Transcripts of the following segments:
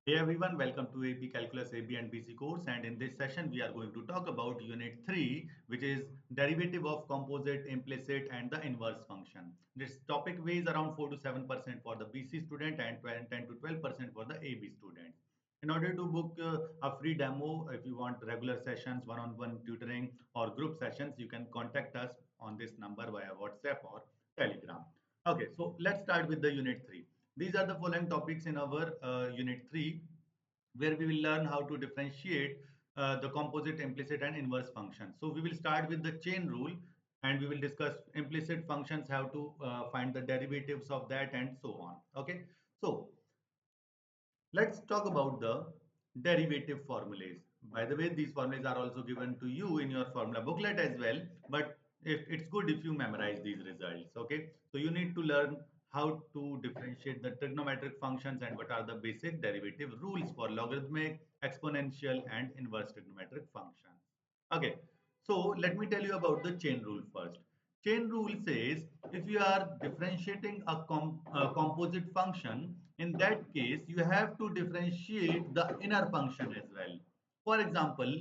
Hey everyone, welcome to AP Calculus AB and BC course, and in this session we are going to talk about Unit 3, which is derivative of composite, implicit and the inverse function. This topic weighs around 4 to 7% for the BC student and 10 to 12% for the AB student. In order to book a free demo, if you want regular sessions, one-on-one tutoring or group sessions, you can contact us on this number via WhatsApp or Telegram. Okay, so let's start with the Unit 3. These are the following topics in our Unit 3, where we will learn how to differentiate the composite, implicit and inverse functions. So we will start with the chain rule, and we will discuss implicit functions, how to find the derivatives of that and so on. Okay, so let's talk about the derivative formulas. By the way, these formulas are also given to you in your formula booklet as well, but it's good if you memorize these results. Okay, so you need to learn how to differentiate the trigonometric functions and what are the basic derivative rules for logarithmic, exponential and inverse trigonometric functions. Okay, so let me tell you about the chain rule first. Chain rule says if you are differentiating a composite function, in that case, you have to differentiate the inner function as well. For example,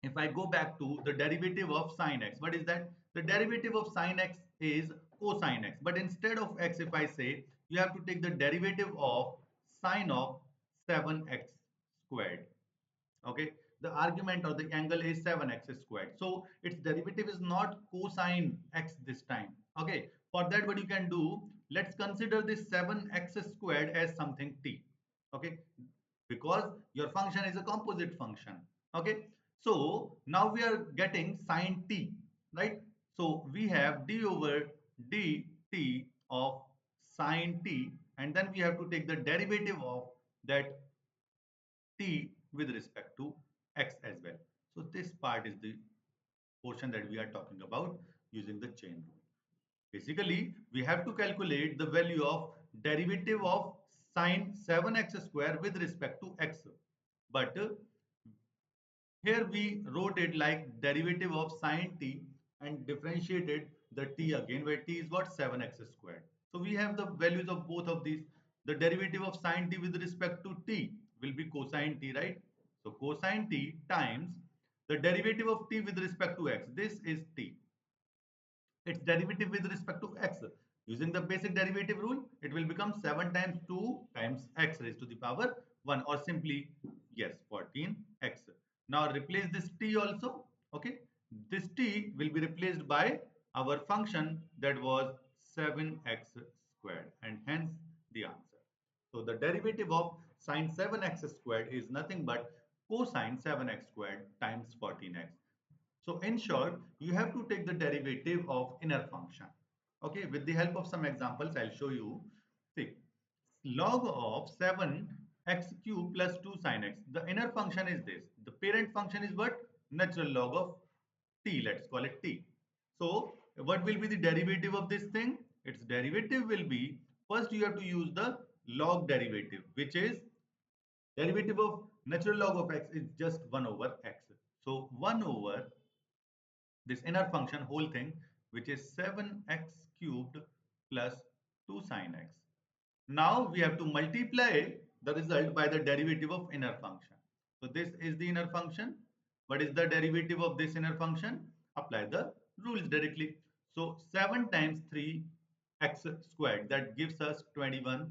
if I go back to the derivative of sine x, what is that? The derivative of sine x is cosine x. But instead of x, if I say you have to take the derivative of sine of 7x squared. Okay, the argument or the angle is 7x squared, so its derivative is not cosine x this time. Okay, for that what you can do, let's consider this 7x squared as something t. Okay, because your function is a composite function. Okay, so now we are getting sine t, right? So we have d over dt of sine t, and then we have to take the derivative of that t with respect to x as well. So this part is the portion that we are talking about using the chain rule. Basically, we have to calculate the value of derivative of sine 7x square with respect to x. But here we wrote it like derivative of sine t and differentiated the t again, where t is what? 7x squared. So we have the values of both of these. The derivative of sine t with respect to t will be cosine t, right? So cosine t times the derivative of t with respect to x. This is t. Its derivative with respect to x. Using the basic derivative rule, it will become 7 times 2 times x raised to the power 1, or simply, yes, 14x. Now replace this t also. Okay, this t will be replaced by our function that was 7x squared, and hence the answer. So the derivative of sine 7x squared is nothing but cosine 7x squared times 14x. So in short, you have to take the derivative of inner function. Okay, with the help of some examples, I'll show you. See, log of 7x cube plus 2 sin x. The inner function is this. The parent function is what? Natural log of t. Let's call it t. So what will be the derivative of this thing? Its derivative will be, first you have to use the log derivative, which is derivative of natural log of x is just 1 over x. So 1 over this inner function whole thing, which is 7x cubed plus 2 sin x. Now we have to multiply the result by the derivative of inner function. So this is the inner function. What is the derivative of this inner function? Apply the rules directly. So 7 times 3x squared, that gives us 21x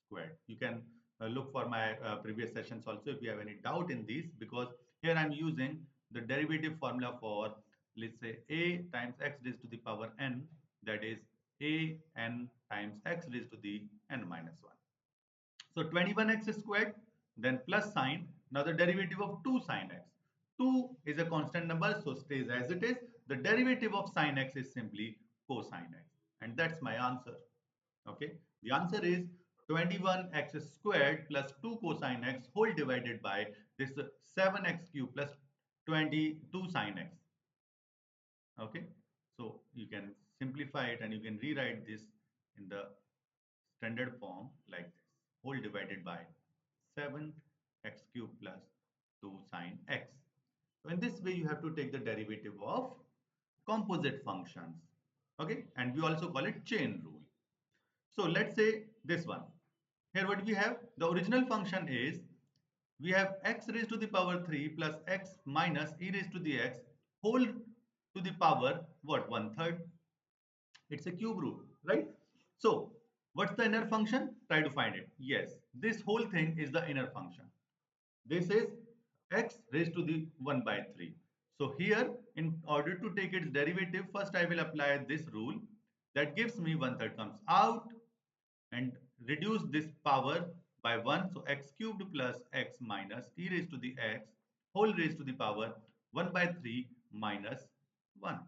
squared. You can look for my previous sessions also if you have any doubt in these, because here I'm using the derivative formula for, let's say, a times x raised to the power n, that is a n times x raised to the n minus 1. So 21x squared, then plus sine. Now the derivative of 2 sine x. 2 is a constant number, so stays as it is. The derivative of sine x is simply cosine x. And that's my answer. Okay. The answer is 21x squared plus 2 cosine x whole divided by this 7x cube plus 22 sine x. Okay, so you can simplify it and you can rewrite this in the standard form like this, whole divided by 7x cube plus 2 sine x. So in this way you have to take the derivative of composite functions. Okay, and we also call it chain rule. So let's say this one. Here what we have, the original function is, we have x raised to the power 3 plus x minus e raised to the x whole to the power what, 1/3. It's a cube root, right? So what's the inner function? Try to find it. Yes, this whole thing is the inner function. This is x raised to the 1 by 3. So here, in order to take its derivative, first I will apply this rule that gives me 1/3 comes out and reduce this power by 1. So x cubed plus x minus e raised to the x whole raised to the power 1 by 3 minus 1.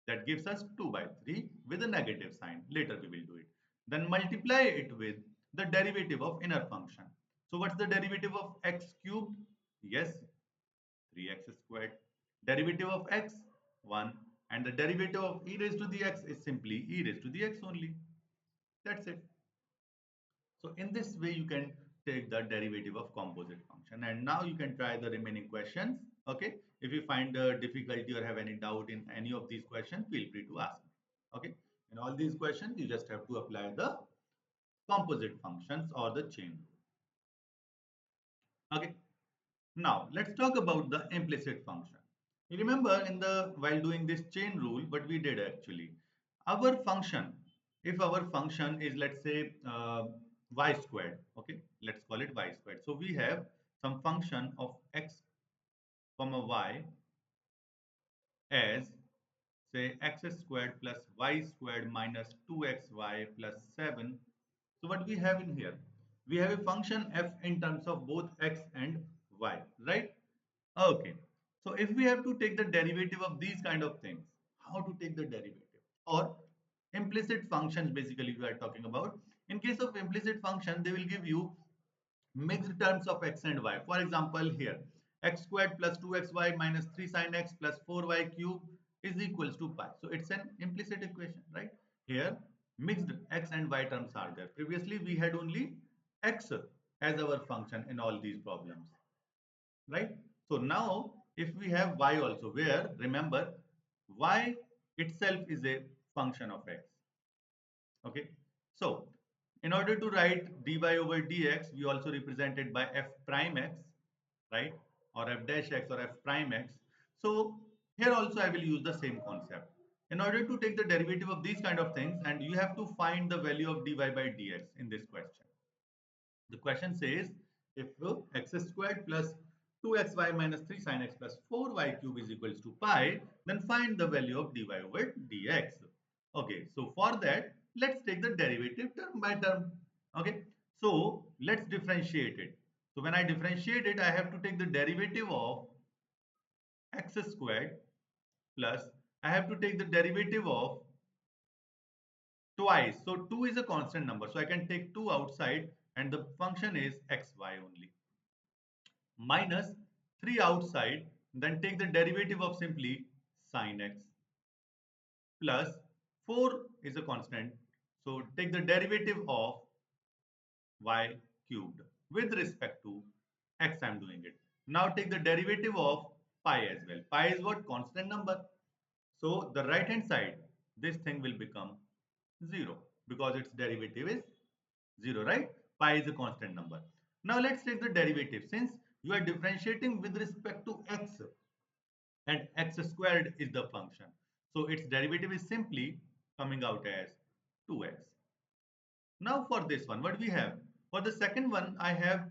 That gives us 2 by 3 with a negative sign. Later we will do it. Then multiply it with the derivative of inner function. So what's the derivative of x cubed? Yes, 3x squared. Derivative of x, 1. And the derivative of e raised to the x is simply e raised to the x only. That's it. So in this way, you can take the derivative of composite function. And now you can try the remaining questions. Okay. If you find a difficulty or have any doubt in any of these questions, feel free to ask me. Okay. In all these questions, you just have to apply the composite functions or the chain rule. Okay. Now let's talk about the implicit function. You remember in the while doing this chain rule, what we did actually, our function, if our function is let's say y squared, okay, let's call it y squared. So we have some function of x comma y as say x squared plus y squared minus 2xy plus 7. So what we have in here, we have a function f in terms of both x and y, right? Okay. So if we have to take the derivative of these kind of things, how to take the derivative? Or implicit functions basically we are talking about. In case of implicit function, they will give you mixed terms of x and y. For example, here x squared plus 2xy minus 3 sin x plus 4y cube is equals to pi. So it's an implicit equation, right? Here mixed x and y terms are there. Previously we had only x as our function in all these problems, right? So now if we have y also, where remember y itself is a function of x. Okay. So in order to write dy over dx, we also represent it by f prime x, right? Or f dash x or f prime x. So here also I will use the same concept. In order to take the derivative of these kind of things, and you have to find the value of dy by dx in this question. The question says if x squared plus 2xy minus 3 sin x plus 4y cube is equals to pi, then find the value of dy over dx. Okay, so for that, let's take the derivative term by term. Okay, so let's differentiate it. So when I differentiate it, I have to take the derivative of x squared plus I have to take the derivative of twice. So 2 is a constant number. So I can take 2 outside and the function is xy only. Minus 3 outside, then take the derivative of simply sin x plus 4 is a constant. So take the derivative of y cubed with respect to x. I'm doing it. Now take the derivative of pi as well. Pi is what? Constant number. So the right hand side, this thing will become 0 because its derivative is 0, right? Pi is a constant number. Now let's take the derivative. Since you are differentiating with respect to x and x squared is the function, so its derivative is simply coming out as 2x. Now for this one, what we have? For the second one, I have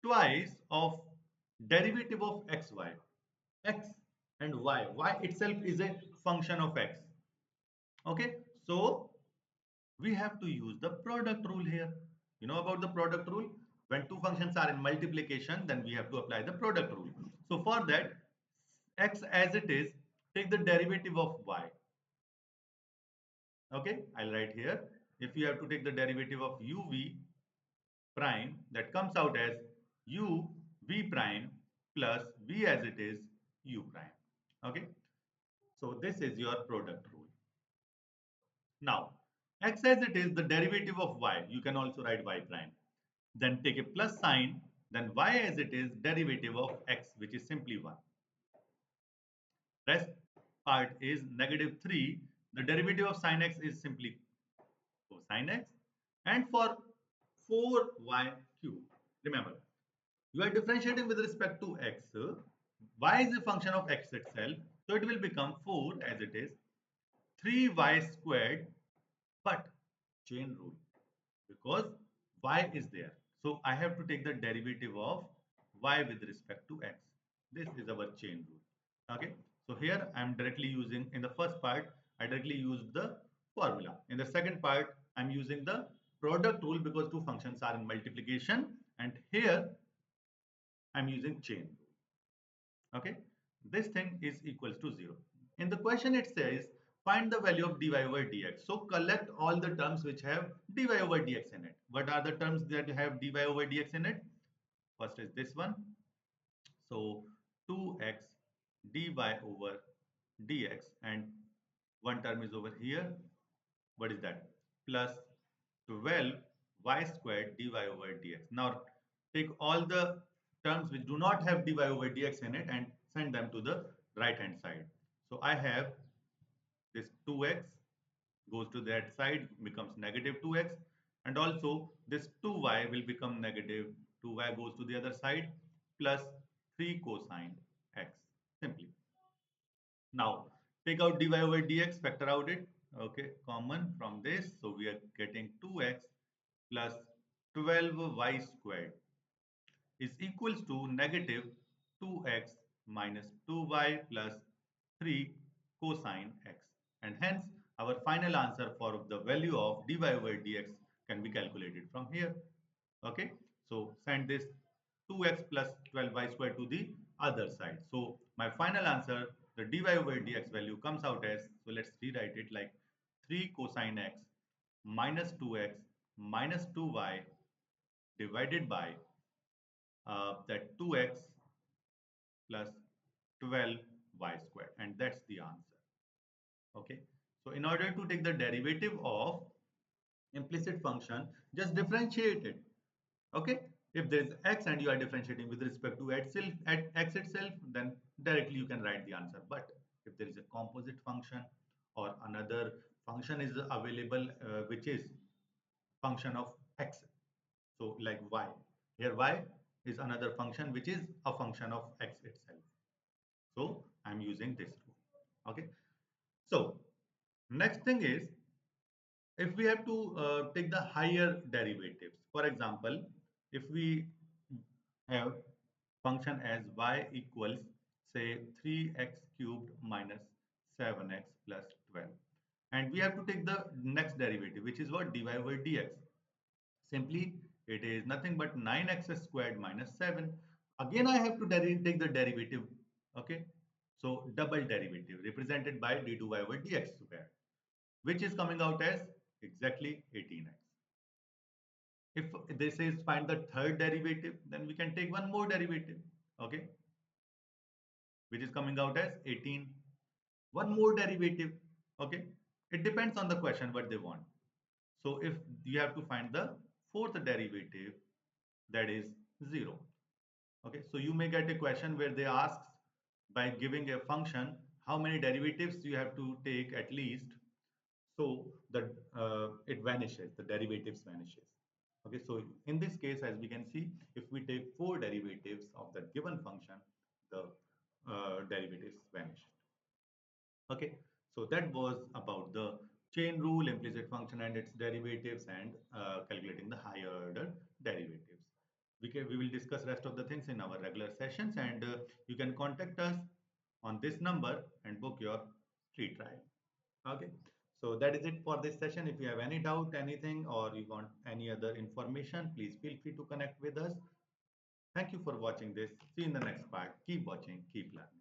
twice of derivative of xy. X and y. Y itself is a function of x. Okay, so we have to use the product rule here. You know about the product rule? When two functions are in multiplication, then we have to apply the product rule. So for that, x as it is, take the derivative of y. Okay, I'll write here. If you have to take the derivative of uv prime, that comes out as u v prime plus v as it is u prime. Okay, so this is your product rule. Now, x as it is, the derivative of y, you can also write y prime. Then take a plus sign, then y as it is, derivative of x, which is simply 1. Rest part is -3. The derivative of sin x is simply cosine x. And for 4y cube. Remember, you are differentiating with respect to x. Y is a function of x itself. So it will become 4 as it is. 3y squared, but chain rule, because y is there. So I have to take the derivative of y with respect to x. This is our chain rule. Okay. So here I am directly using, in the first part, I directly used the formula. In the second part, I am using the product rule because two functions are in multiplication, and here I am using chain rule. Okay. This thing is equals to 0. In the question it says find the value of dy over dx. So collect all the terms which have dy over dx in it. What are the terms that have dy over dx in it? First is this one. So 2x dy over dx, and one term is over here. What is that? Plus 12 y squared dy over dx. Now take all the terms which do not have dy over dx in it and send them to the right hand side. So I have this 2x goes to that side, becomes negative 2x, and also this 2y will become negative 2y goes to the other side, plus 3 cosine x, simply. Now take out dy over dx, factor out it, okay, common from this. So we are getting 2x plus 12y squared is equals to negative 2x minus 2y plus 3 cosine x. And hence our final answer for the value of dy over dx can be calculated from here. Okay. So send this 2x plus 12y squared to the other side. So my final answer, the dy over dx value comes out as, so let's rewrite it like 3 cosine x minus 2x minus 2y divided by that 2x plus 12y squared, and that's the answer. Okay. So in order to take the derivative of implicit function, just differentiate it. Okay. If there is x and you are differentiating with respect to x itself, then directly you can write the answer. But if there is a composite function or another function is available which is function of x, so like y, here y is another function which is a function of x itself. So I'm using this rule. Okay. So next thing is, if we have to take the higher derivatives, for example, if we have function as y equals say 3x cubed minus 7x plus 12, and we have to take the next derivative, which is what, dy over dx. Simply it is nothing but 9x squared minus 7. Again I have to take the derivative. Okay. So double derivative represented by d2y over dx squared, which is coming out as exactly 18x. If this is find the third derivative, then we can take one more derivative. Okay. Which is coming out as 18. One more derivative. Okay. It depends on the question what they want. So if you have to find the fourth derivative, that is 0. Okay. So you may get a question where they ask by giving a function how many derivatives you have to take at least, so the it vanishes, the derivatives vanishes. Okay, so in this case, as we can see, if we take 4 derivatives of the given function, the derivatives vanish. Okay, so that was about the chain rule, implicit function and its derivatives, and calculating the higher order derivatives. We will discuss rest of the things in our regular sessions, and you can contact us on this number and book your free trial. Okay, so that is it for this session. If you have any doubt, anything, or you want any other information, please feel free to connect with us. Thank you for watching this. See you in the next part. Keep watching, keep learning.